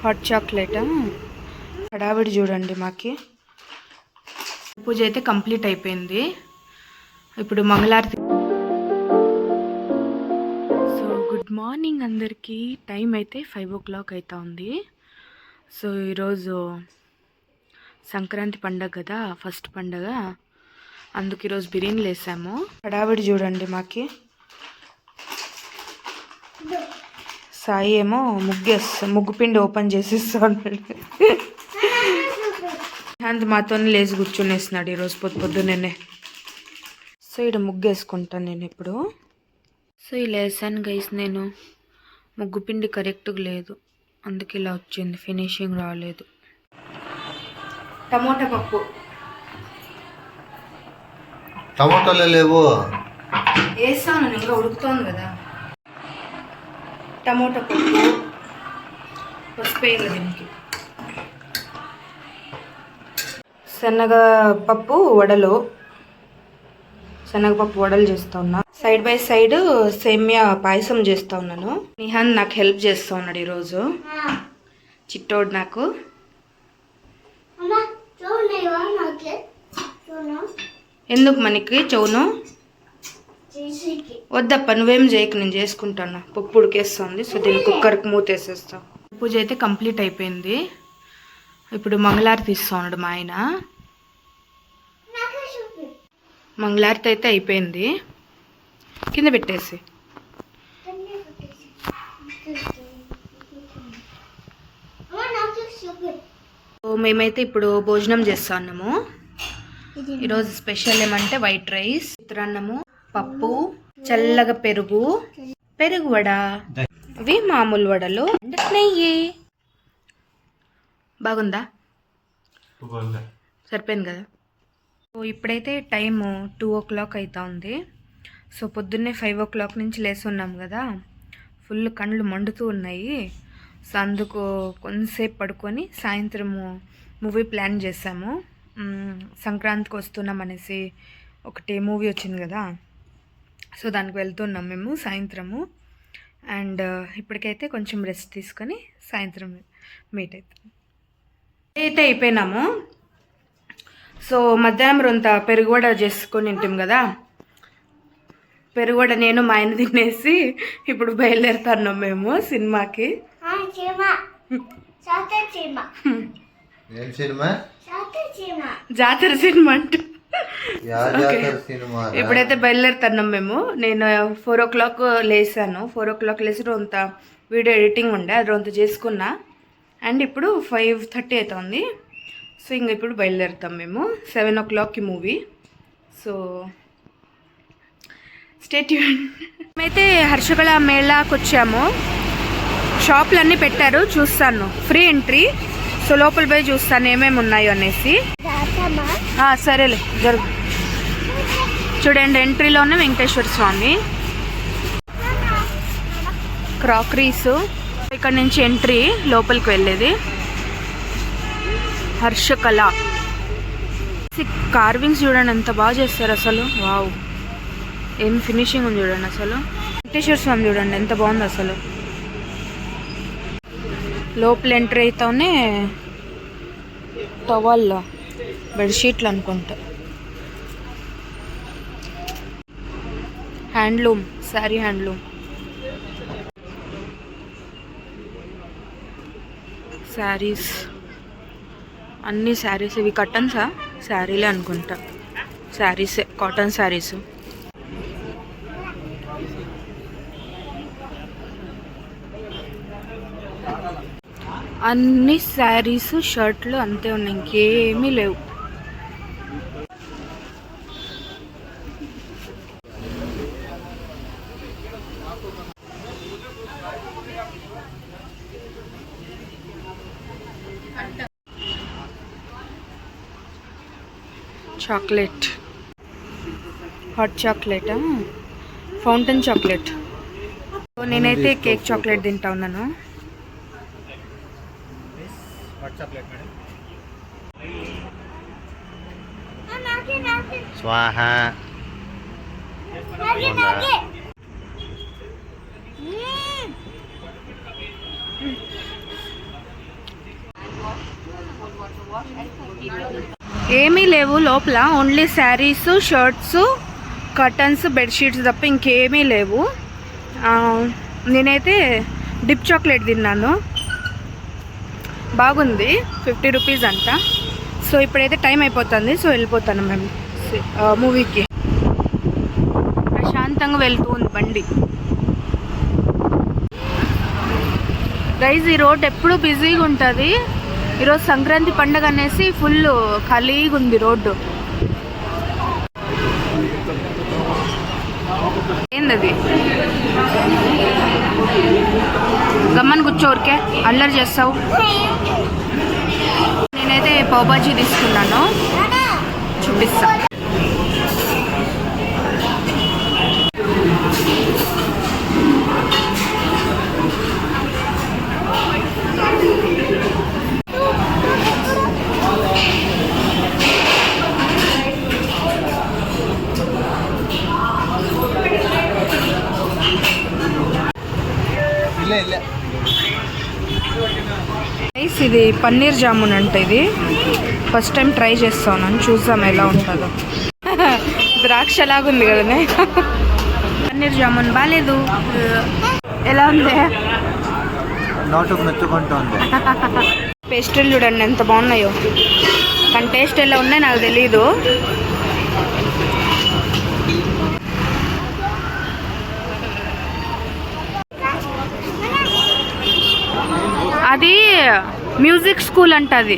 Hot chocolate హడావిడి చూడండి. మాకి పూజ అయితే కంప్లీట్ అయిపోయింది. ఇప్పుడు మంగళారతి. సో గుడ్ మార్నింగ్ అందరికీ. టైం అయితే 5 o'clock అవుతా ఉంది. సో ఈరోజు సంక్రాంతి పండగ కదా, ఫస్ట్ పండగ, అందుకు ఈరోజు బిర్యానీలు వేసాము. హడావిడి చూడండి. మాకి సాయి ఏమో ముగ్గు పిండి ఓపెన్ చేసిస్తా ఉన్నాడు. అంత మాతోనే లేచి కూర్చునేస్తున్నాడు ఈరోజు పొద్దున్నే. సో ఇక్కడ ముగ్గు వేసుకుంటాను నేను ఇప్పుడు. సో ఇలా వేసాను గైస్. నేను ముగ్గు పిండి కరెక్ట్గా లేదు, అందుకే ఇలా వచ్చింది, ఫినిషింగ్ రాలేదు. టమోటా పప్పు. టమాటాలు లేవు, వేస్తాను ఇంకా ఉడుకుతోంది కదా. టమోటా పప్పు, పసుపు వేయాలి దీనికి. శనగపప్పు వడలు చేస్తా ఉన్నా. సైడ్ బై సైడ్ సేమియా పాయసం చేస్తా ఉన్నాను. నిహాన్ నాకు హెల్ప్ చేస్తా ఉన్నాడు ఈరోజు. చిట్టోడు నాకు. ఎందుకు మనకి చౌను వద్దప్ప, నువ్వేం చేయకు, నేను చేసుకుంటాను. పప్పు ఉడికేస్తుంది. సో దీన్ని కుక్కర్కి మూతేసేస్తా. పూజ అయితే కంప్లీట్ అయిపోయింది. ఇప్పుడు మంగళారతి ఇస్తా ఉన్నాడు మా ఆయన. మంగళారతి అయితే అయిపోయింది. కింద పెట్టేసి మేమైతే ఇప్పుడు భోజనం చేస్తున్నాము. ఈరోజు స్పెషల్ ఏమంటే వైట్ రైస్, చిత్రాన్నము, పప్పు, చల్లగా పెరుగు వడ, అవి మామూలు వడలు, నెయ్యి. బాగుందా? సరిపోయింది కదా. సో ఇప్పుడైతే టైము 2 o'clock అవుతా ఉంది. సో పొద్దున్నే 5 o'clock నుంచి లేసి ఉన్నాం కదా, ఫుల్ కళ్ళు మండుతూ ఉన్నాయి. సో అందుకు కొంతసేపు పడుకొని సాయంత్రము మూవీ ప్లాన్ చేసాము. సంక్రాంతికి వస్తున్నాం అనేసి ఒకటి మూవీ వచ్చింది కదా, సో దానికి వెళ్తున్నాం మేము సాయంత్రము. అండ్ ఇప్పటికైతే కొంచెం రెస్ట్ తీసుకొని సాయంత్రం మీట్ అయితే అయిపోయినాము. సో మధ్యాహ్నం రొంత పెరుగువడ చేసుకొని తింటాం కదా, పెరుగువడ నేను మా ఆయన తినేసి ఇప్పుడు బయలుదేరుతున్నాం మేము సినిమాకి. జాతర సినిమా అంటూ ఇప్పుడైతే బయలుదేరుతున్నాం మేము. నేను 4 o'clock లేసాను. 4 o'clock లేచి రొంత వీడియో ఎడిటింగ్ ఉండే, అది రొంత చేసుకున్నా. అండ్ ఇప్పుడు 5:30 అవుతుంది. సో ఇంక ఇప్పుడు బయలుదేరుతాం మేము. 7 o'clockకి మూవీ. So stay tuned. మేమైతే హర్షకళ మేళాకి వచ్చాము. షాపులు అన్నీ పెట్టారు, చూస్తాను. Free entry. సో లోపల పోయి చూస్తాను ఏమేమి ఉన్నాయో అనేసి. సరేలే జరుగు. చూడండి, ఎంట్రీలోనే వెంకటేశ్వర స్వామి, క్రాకరీస్. ఇక్కడ నుంచి ఎంట్రీ లోపలికి వెళ్ళేది. హర్షకళ కార్వింగ్స్ చూడండి ఎంత బాగా చేస్తారు అసలు. వావ్, ఏం ఫినిషింగ్ ఉంది చూడండి అసలు. వెంకటేశ్వర స్వామి చూడండి ఎంత బాగుంది అసలు. లోపల ఎంట్రీ అయితేనే టవల్ బెడ్షీట్లు అనుకుంటా. హ్యాండ్లూమ్, శారీ హ్యాండ్లూమ్, శారీస్, అన్ని శారీస్. ఇవి కటన్సా? శారీలే అనుకుంటా. శారీసే, కాటన్ శారీస్. అన్ని శారీస్, షర్ట్లు అంతే ఉన్నాయి, ఇంకేమీ లేవు. Chocolate, hot chocolate, fountain chocolate. నేనైతే కేక్ చాక్లెట్ తింటా ఉన్నాను. స్వాహ. ఏమీ లేవు లోపల, only saris, shirts, curtains, bedsheets తప్ప ఇంకేమీ లేవు. నేనైతే డిప్ చాక్లెట్ తిన్నాను, బాగుంది, 50 రూపీస్ అంట. సో ఇప్పుడైతే టైం అయిపోతుంది, సో వెళ్ళిపోతాను మేము మూవీకి. ప్రశాంతంగా వెళ్తూ ఉంది బండి. గైజ్ ఈ రోడ్ ఎప్పుడు బిజీగా ఉంటుంది, ఈరోజు సంక్రాంతి పండుగ అనేసి ఫుల్ ఖాళీగా ఉంది రోడ్డు. ఏందది గమ్మని కూర్చోరికే అల్లరి చేస్తావు. నేనైతే పావుబాజీ తీసుకున్నాను, చూపిస్తా. ఇది పన్నీర్ జామున్ అంటే, ఇది ఫస్ట్ టైం ట్రై చేస్తాను, చూద్దాం ఎలా ఉంటుందో. ద్రాక్ష లాగుంది కదనే. పన్నీర్ జామున్ బాగాలేదు, ఎలా ఉంది? నోటుకు మెచ్చుకుంటుంది. పేస్ట్రీలు చూడండి ఎంత బాగున్నాయో, కానీ టేస్ట్ ఎలా ఉన్నాయో నాకు తెలీదు. అది మ్యూజిక్ స్కూల్ అంట, అది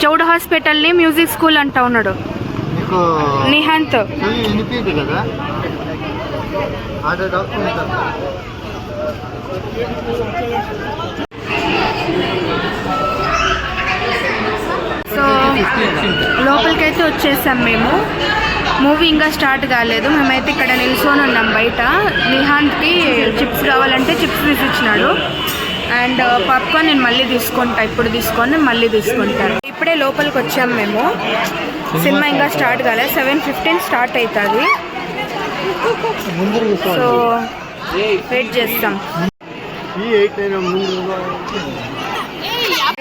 చౌడ హాస్పిటల్ని మ్యూజిక్ స్కూల్ అంటా ఉన్నాడు నిహాంత్. సో లోపలికైతే వచ్చేసాం మేము. మూవీ ఇంకా స్టార్ట్ కాలేదు, మేమైతే ఇక్కడ నిల్చొని ఉన్నాం బయట. నిహాంత్కి చిప్స్ కావాలంటే చిప్స్ తీసిచ్చినాడు. అండ్ పాప్కార్న్ నేను మళ్ళీ తీసుకుంటా, ఇప్పుడు తీసుకొని మళ్ళీ తీసుకుంటాను. ఇప్పుడే లోపలికి వచ్చాం మేము, సినిమా ఇంకా స్టార్ట్ కాలేదు, 7:15 స్టార్ట్ అవుతుంది. సో వెయిట్ చేస్తాం.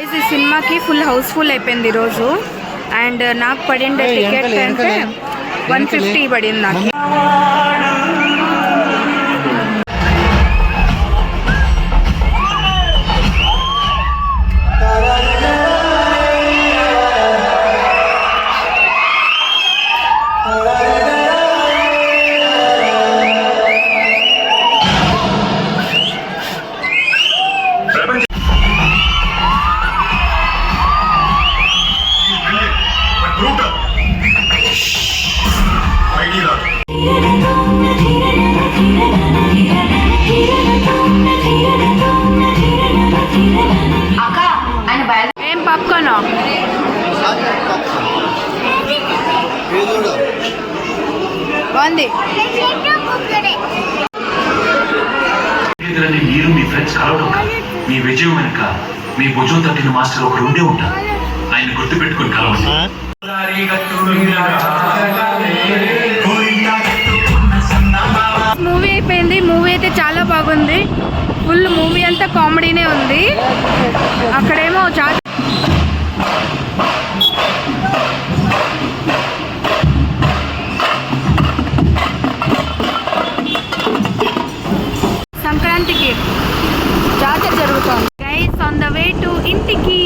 ఈ సినిమాకి ఫుల్ హౌస్ఫుల్ అయిపోయింది ఈరోజు. అండ్ నాకు పడిండే టికెట్ అంటే 150 పడింది నాకు. ఏం పాప్కార్న్ బాగుంది. మీరు మీ ఫ్రెండ్స్ కలవడం కాదు, మీ విజయం వెనుక మీ భుజం తట్టిన మాస్టర్ ఒకరు ఉండే ఉంటారు. ఆయన గుర్తు పెట్టుకుని కలవండి. మూవీ అయిపోయింది. మూవీ అయితే చాలా బాగుంది, ఫుల్ మూవీ అంతా కామెడీనే ఉంది. అక్కడేమో సంక్రాంతికి జాతర జరుగుతుంది. Guys on the way to ఇంటికి.